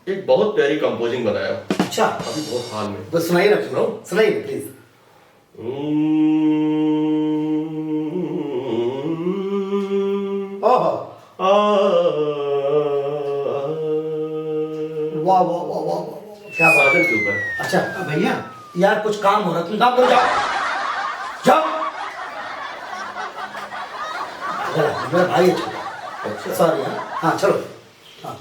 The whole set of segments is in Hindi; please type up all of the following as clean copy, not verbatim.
एक बहुत प्यारी कंपोजिंग बनाया अच्छा, अभी बहुत हाल में। तो सुनाइए ना, सुनाइए प्लीज। ओहो, वाह वाह वाह वाह वाह, क्या बात है। साजन के ऊपर। अच्छा भैया, यार कुछ काम हो रहा है, तुम काम करो, जाओ जाओ। मेरा भाई है छोटा। अच्छा। सॉरी। हाँ चलो। हाँ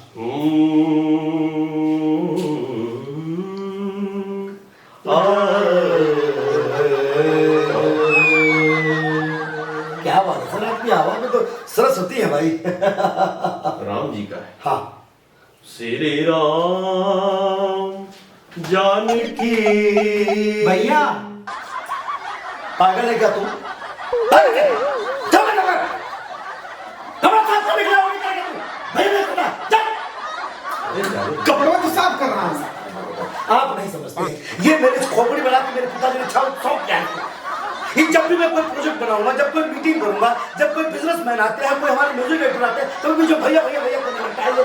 क्या बात है सर, आपकी आवाज में तो सरस्वती है भाई। राम जी का है। हाँ। श्री राम जानकी। भैया पागल है क्या तू? कपड़ों को साफ कर रहा हूँ। आप नहीं समझते, ये मेरे खोपड़ी बना के मेरे पिताजी ने शौक किया है। ये जब भी मैं कोई प्रोजेक्ट बनाऊंगा, जब कोई मीटिंग करूंगा, जब कोई बिजनेसमैन आते हैं, कोई हमारे म्यूजिक डायरेक्टर आते हैं, तो मुझे भैया भैया भैया करने लगता है। कोई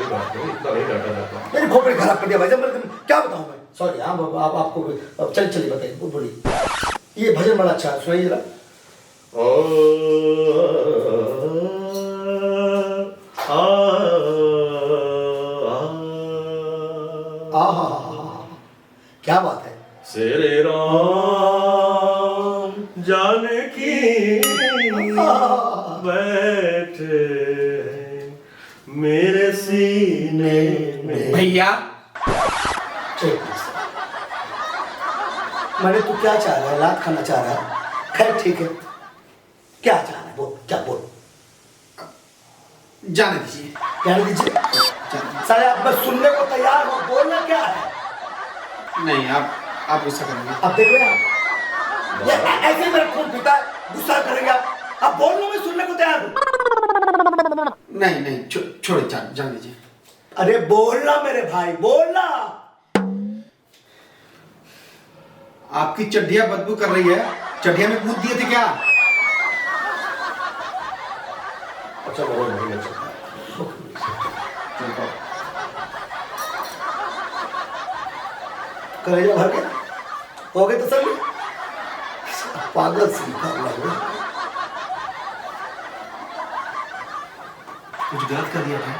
बात नहीं, इतना नहीं डांटा जाता। मेरी खोपड़ी खराब कर दिया भाई। जब मैं क्या बताऊं मैं, सॉरी। हाँ आप आपको चलिए बताइए, बोलिए। ये भजन बड़ा अच्छा है, सुनाइए जरा। क्या बात है। श्री राम जानकी बैठे मेरे सीने में। भैया मैंने तू क्या चाह रहा है? लात खाना चाह रहा है? खैर ठीक है, क्या चाह रहा है बोल, क्या बोल। जाने दीजिए। कहने दीजिए। सारे आप बस सुनने को तैयार हो, बोलना क्या है? नहीं, आप गुस्सा करेंगे। अब देख रहे हैं आप, ये ऐसे मेरा खून पीता है, गुस्सा करेंगे आप। अब बोलना, मैं सुनने को तैयार हूँ। नहीं छोड़िए, जान दीजिए। अरे बोलना मेरे भाई, बोलना। आपकी चड्डियां बदबू कर रही है, चड्डियां में कूद दिए थे क्या? अच्छा बहुत नहीं अच्छा। कलेजा भर गया, हो गए तो सब पागल सीखा हुआ है। कुछ गलत कर दिया था?